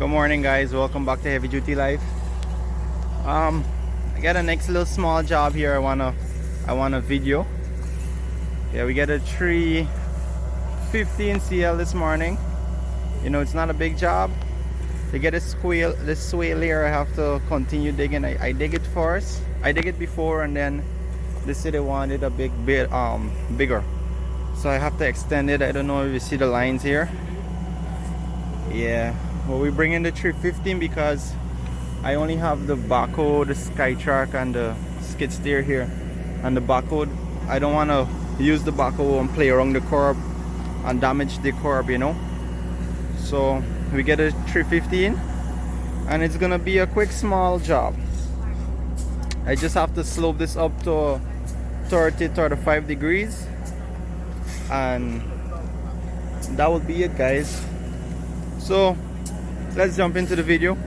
Good morning, guys. Welcome back to Heavy Duty Life. I got a next little small job here. I wanna video. Yeah, we got a 315 CL this morning. You know, it's not a big job. To get this swale here, I have to continue digging. I dig it first. I dig it before, and then the city wanted a bit bigger, so I have to extend it. I don't know if you see the lines here. Yeah, well, we bring in the 315 because I only have the backhoe, the Skytrack, and the skid steer here. And the backhoe, I don't want to use the backhoe and play around the curb and damage the curb, you know. So we get a 315, and it's gonna be a quick small job. I just have to slope this up to 35 degrees, and that would be it, guys. So let's jump into the video.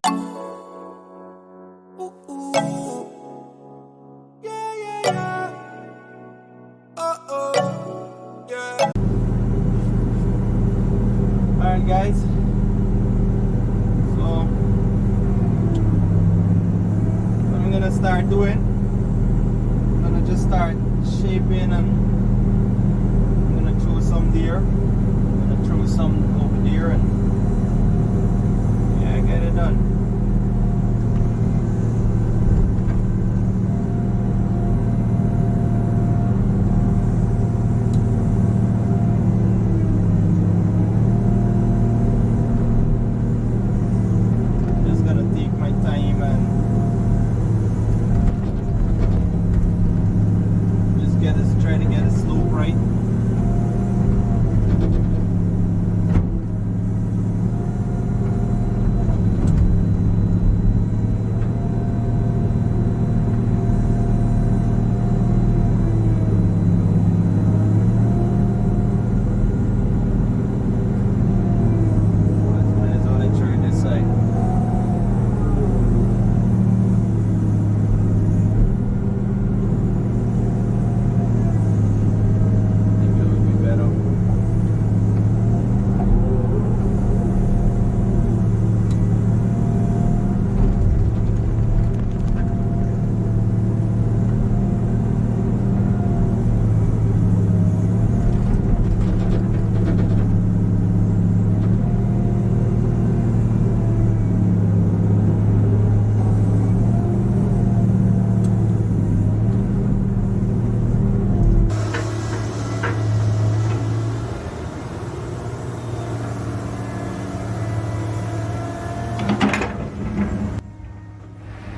Alright, guys, so what I'm gonna start doing, I'm gonna just start shaping, and I'm gonna throw some there, I'm gonna throw some over there, and yeah, get it done. Try to get a slope right. Might as well try this side.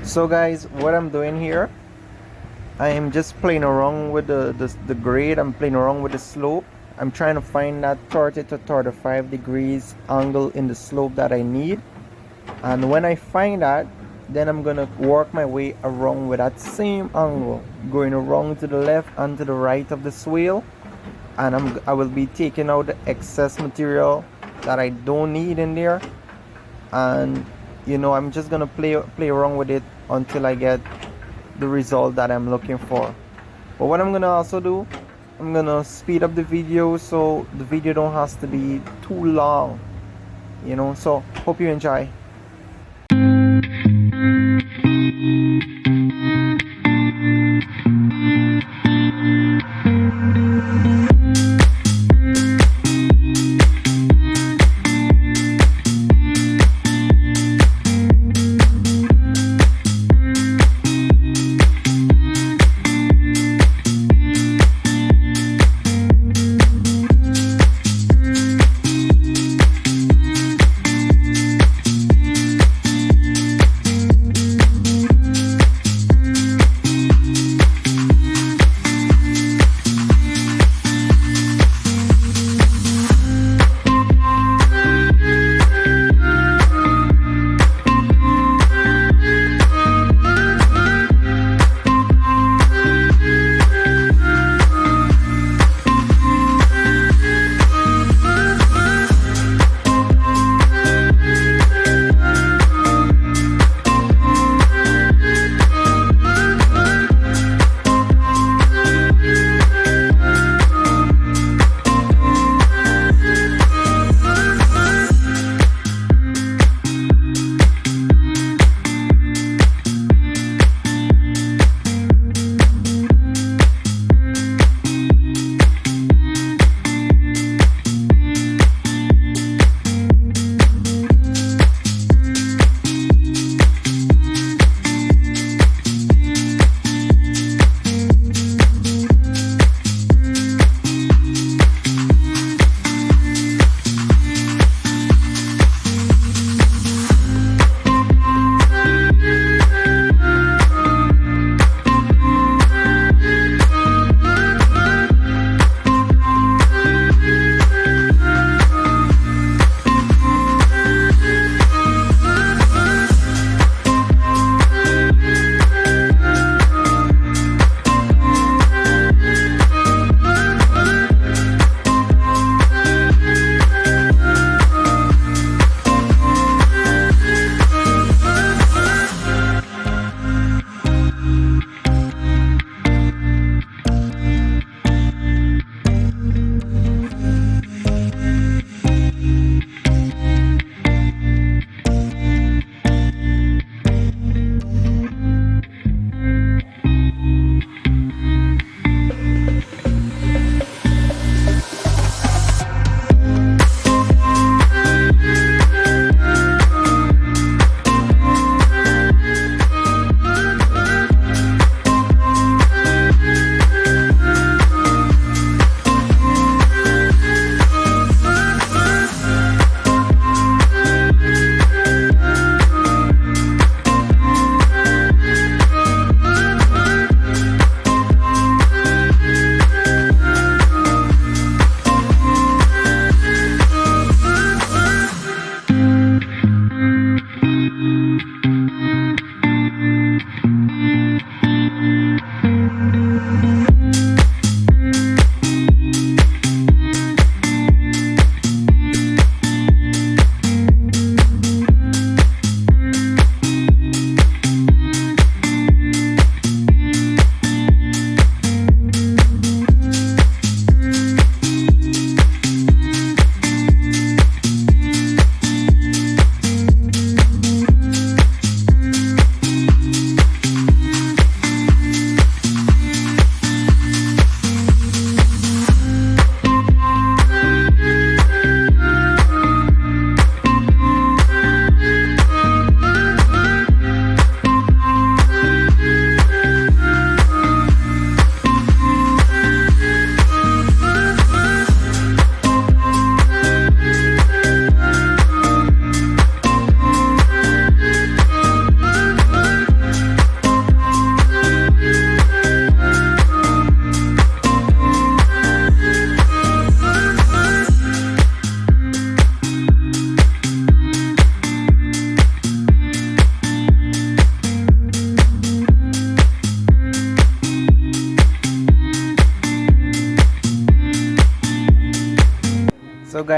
So guys, what I'm doing here, I am just playing around with the grade. I'm playing around with the slope. I'm trying to find that 30 to 35 degrees angle in the slope that I need, and when I find that, then I'm gonna work my way around with that same angle, going around to the left and to the right of the swale, and I will be taking out the excess material that I don't need in there, and you know, I'm just gonna play around with it until I get the result that I'm looking for. But what I'm gonna also do, I'm gonna speed up the video so the video don't have to be too long, you know. So hope you enjoy.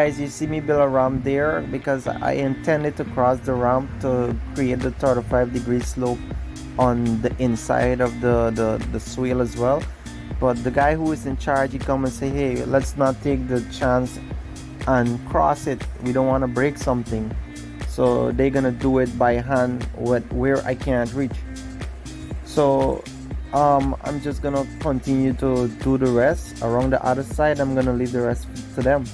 guys, you see me build a ramp there because I intended to cross the ramp to create the 35-degree slope on the inside of the swale as well. But the guy who is in charge, he come and say, hey, let's not take the chance and cross it. We don't want to break something. So they're gonna do it by hand where I can't reach. So I'm just gonna continue to do the rest around the other side. I'm gonna leave the rest to them.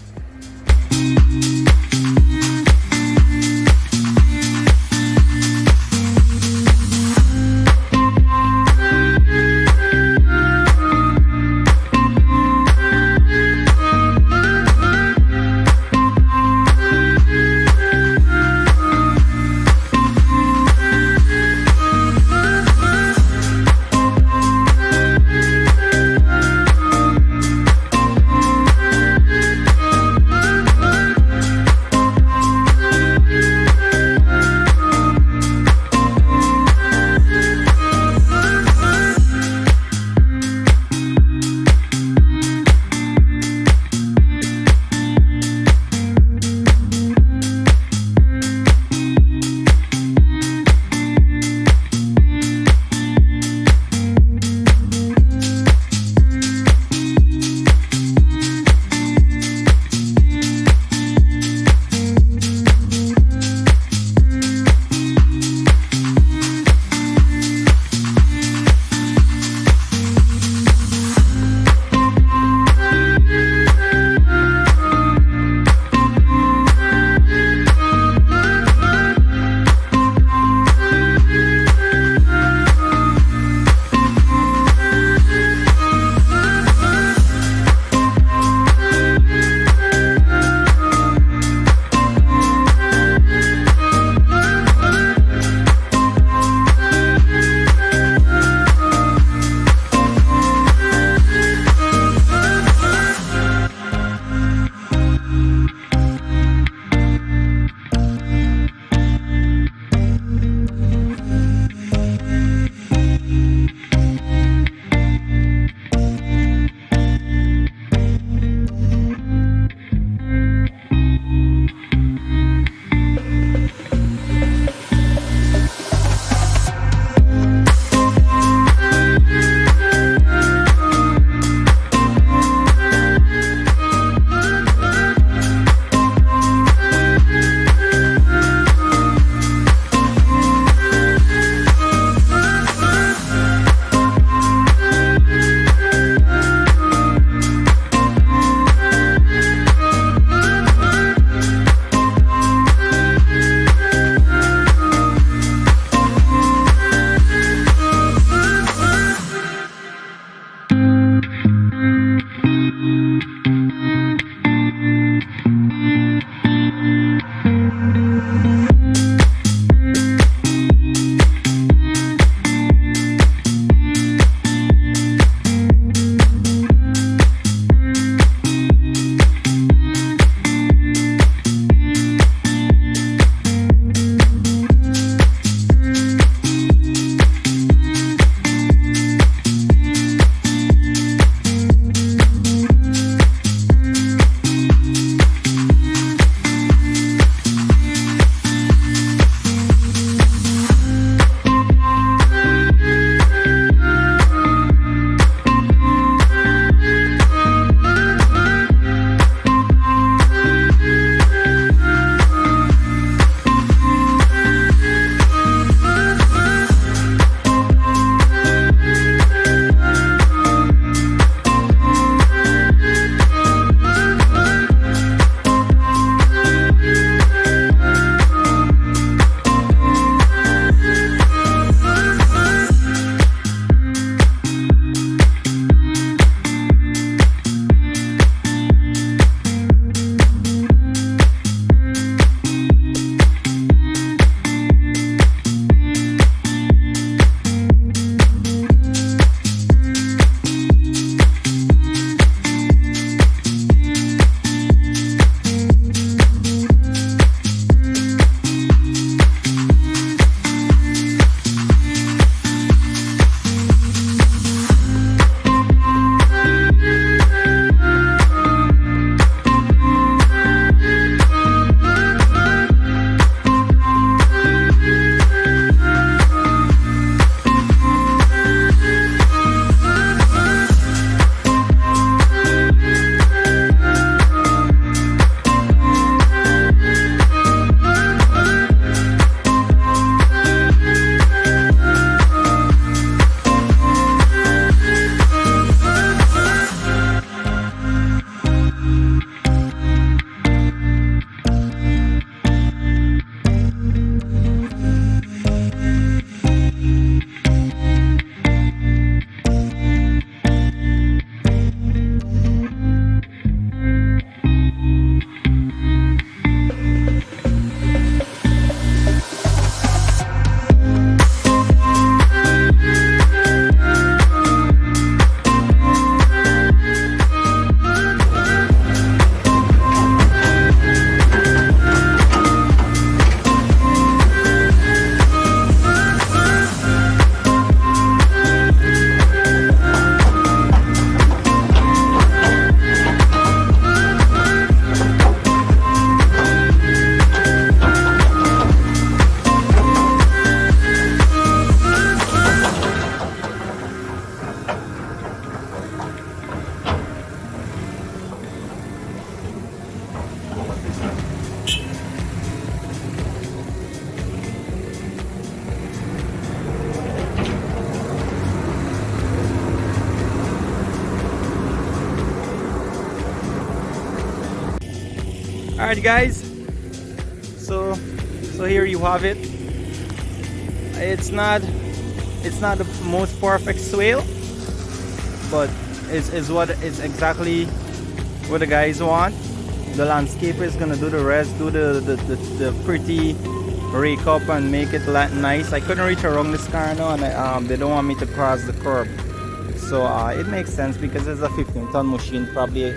Alright guys, so here you have it. It's not the most perfect swale, but it's exactly what the guys want. The landscaper is gonna do the rest, do the pretty rake up and make it nice. I couldn't reach around this car now, and they don't want me to cross the curb, so it makes sense because it's a 15-ton machine. Probably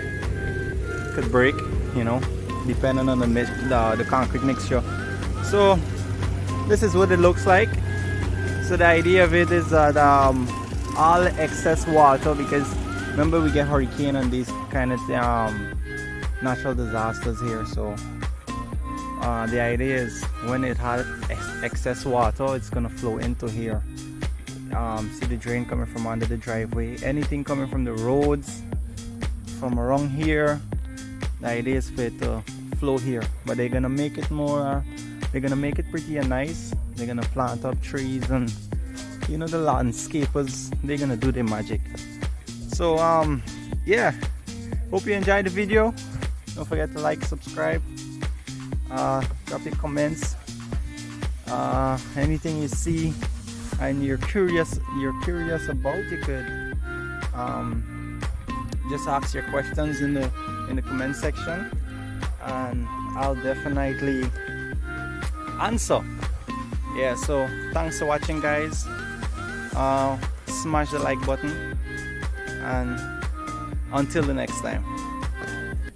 could break, you know, depending on the concrete mixture. So this is what it looks like. So the idea of it is that all excess water, because remember we get hurricane and these kind of natural disasters here, so the idea is when it has excess water, it's gonna flow into here. See the drain coming from under the driveway, anything coming from the roads, from around here, the idea is for it to flow here. But they're gonna make it more, they're gonna make it pretty and nice. They're gonna plant up trees, and you know, the landscapers, they're gonna do their magic. So yeah, hope you enjoyed the video. Don't forget to like, subscribe, drop your comments, anything you see and you're curious about, you could just ask your questions in the comment section, and I'll definitely answer. Yeah, so thanks for watching guys. Smash the like button, and until the next time.